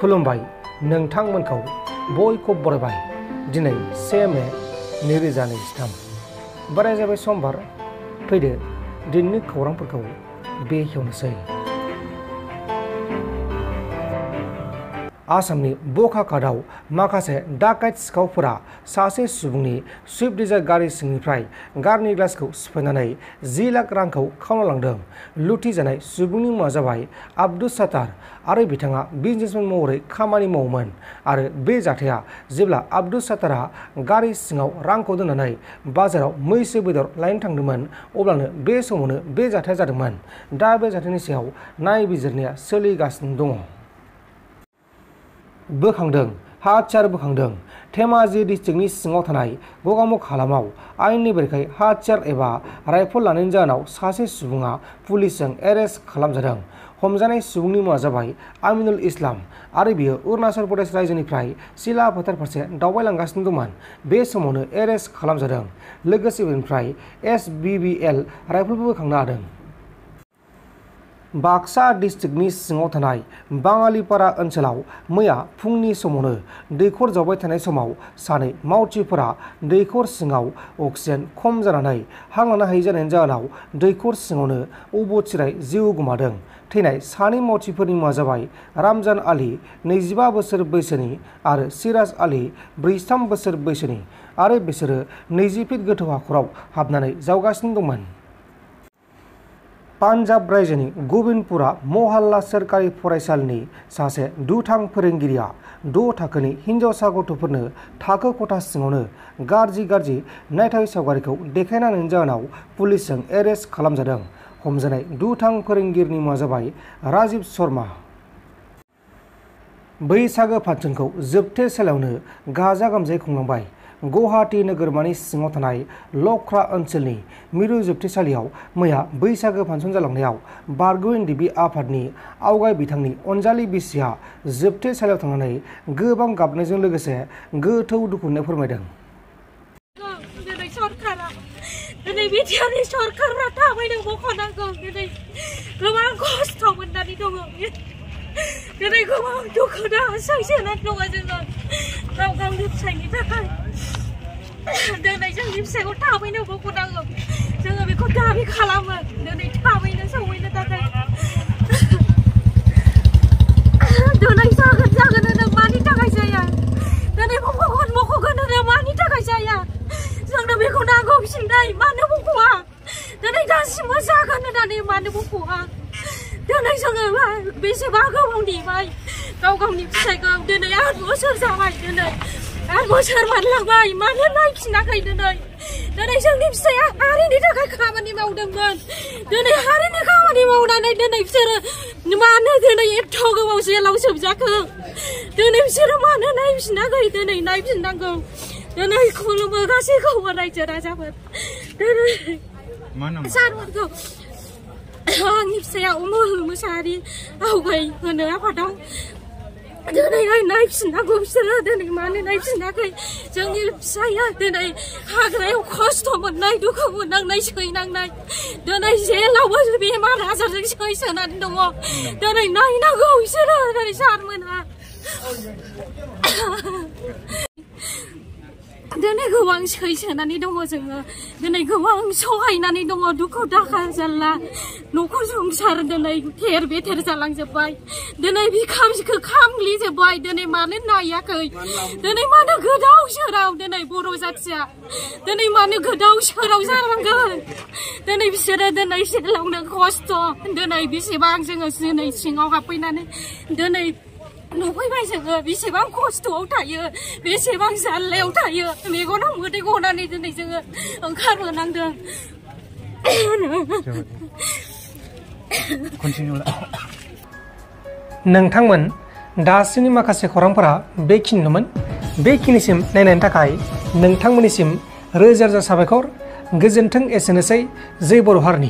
खुलुमबाय नोंथांमोनखौ बयखौ बरायबाय दिनै 1 मे 2023 बाराय जाबाय समबार फैदो दिनैनि खौरांफोरखौ बेखेवनोसै। आसामनि बखाघाटआव माखासे डाकाइत सिखावफोरा सासे सुबुंनि स्विफ्ट डिजायर गारि सिंनिफ्राय गारिनि ग्लासखौ सिफायनानै 10 लाख रांखौ खावना लांदों। लुथि जानाय सुबुंनि मुङा जाबाय आब्दुल सात्तार आरो बिथाङा बिजनेसमेन महरै खामानि मावोमोन आरो बे जाथाया जेब्ला आब्दुल सात्तारा गारि सिङाव रांखौ दोननानै बाजाराव मैसो बेदर लायनो थांदोंमोन अब्लानो बे समावनो बे जाथाया जादोंमोन। दा बे जाथायनि सायाव नायबिजिरनाया सोलिगासिनो दङ। बोखांदों हाथियार बोखांदों। धेमाजि डिस्ट्रिक्टनि सिङाव थानाय गगामुख हालामाव आयेननि बेरेखायै हाथियार एबा राइफल लानायनि जाहोनाव सासे सुबुङा पुलिसजों एरेस्ट खालामजादों। हमजानाय सुबुंनि मुङा जाबाय आमिनुल इस्लाम आरो बियो अरुणाचल प्रदेश रायजोनिफ्राय सिला फोथार फारसे दावबायलांगासिनो दंमोन। बे समावनो एरेस्ट खालामजादों। लोगोसे बेनिफ्राय SBBL राइफलबो बोखांनो हादों। बाक्सा डिस्ट्रिक्टनि सिङाव थानाय बाङालिपारा ओनसोलाव मैया फुंनि समावनो दैखर जावबाय थानाय समाव सानै मावथिफोरा दैखर सिङाव अक्सिजेन खम जानानै हां लानो हायै जानायनि जाहोनाव दैखर सिङावनो अबथिरायै जिउ गोमादों। थैनाय सानै मावथिफोरनि मुङा जाबाय रामजान आली 25 बोसोर बैसोनि आरो सिराज आली 43 बोसोर बैसोनि आरो बिसोरो 20 फिट गोथौ हाखराव हाबनानै जावगासिनो दंमोन। पान्जाब रायजोनि गोविंदपुरा महल्ला सोरखारि फरायसालिनि सासे दुथां फोरोंगिरिया 6 थाखोनि हिन्जावसा गथ'फोरनो थाखो खथा सिङावनो गाज्रि नायथावै सावगारिखौ देखायनायनि जाहोनाव पुलिसजों एरेस्ट खालामजादों। हमजानाय दुथां फोरोंगिरिनि मुङा जाबाय राजीव शर्मा। बैसागो फांसनखौ जोबथेसालियावनो गाजा गोमजायै खुंलांबाय। गुवाहाटी नोगोरमानि सिङाव थानाय लख्रा ओनसोलनि मिरु जोबथेसालियाव मैया बैसागो फांसन जालांनायाव बारग'इन देबि आफादनि आवगाय बिथांनि अनजालि बिसिया जोबथेसालियाव थांनानै गोबां गाबनायजों लोगोसे गोथौ दुखुखौ फोरमायदों। दिनै बिटिआरनि सरकारा थाबैनो बख'नांगौ। दिनै गोबां खस्थ' मोननानै दङ। दिनै गोबां दुखु दाहा सैसोनानै दङ जोङो गाव गावनि फिसायनि थाखाय। दिनै जोंनि फिसायखौ थाबैनो बख'नांगौ। जोङो बेखौ दाबि खालामो दिनै थाबैनो सौहैनो थाखाय। दिनै जागोन होनो मानि थाखाय जाया? दिनै बख'गोन होनो मानि थाखाय जाया? जोंनो बेखौ नांगौ फिननाय मानो बख'आ? दिनै दासिमबो जागोन होननानै मानो बख'आ? दिनै जोङो बेसेबा गोबाव नेबाय गाव गावनि फिसायखौ। दिनै 8 बोसोर जाबाय। दिनै 8 बोसोर बारलांबाय मानो नायफिनाखै? दिनै जोंनि फिसाया हारिनि थाखाय खामानि मावदोंमोन। दिनै हारिनि खामानि मावनानै दिनै बिसोरो मानो दिनै एथ' गोबाव जेलाव सोबजाखो? दिनै बिसोरो मानो नायफिनाखै? दिनै नायफिननांगौ। दिनै खुलुमो गासैखौबो रायजो राजाफोर। दिनै सारमोनखौ आंनि फिसाया अमल मोसाहारि आवगाय होनो आफादाव दिनै नायफिननांगौ। बिसोरो दिनै मानो नायफिनाखै? जोंनि फिसाया दिनै हाग्रायाव खस्थ' मोननाय दुखु मोननांनाय सैनांनाय दिनै जेलावबो बेमार आजारजों सैसोनानै दङ। दिनै नायनांगौ बिसोरो दिनै सारमोनहा। दिनै गोबां सैसोनानै दङ जोङो। दिनै गोबां सहायनानै दङ। दुखु दाहा जारला न'खर संसार दिनै थेर बेथेर जालांजोब्बाय। दिनै बिखामजोखौ खामग्लिजोब्बाय। दिनै मानो नायाखै? दिनै मानो गोदाव सोराव? दिनै बर' जाथिया दिनै मानो गोदाव सोराव जानांगोन? दिनै बिसोरो दिनै जेलावनो खस्थ'। दिनै बेसेबां जोङो दिनै सिङाव हाबफैनानै दिनै नुफैबाय जोङो बेसेबां खस्थ'आव थायो बेसेबां जारलायाव थायो। मेगनाव मोदै गनानै दिनै जोङो ओंखारबोनांदों। नोंथांमोन दासिमनि माखासे खौरांफोरा बेखिनिल'मोन। बेखिनिसिम नायनायनि थाखाय नोंथांमोननिसिम रोजा रोजा साबायखर। गोजोन्थों। एसेनोसै। जै बर' हारिनि।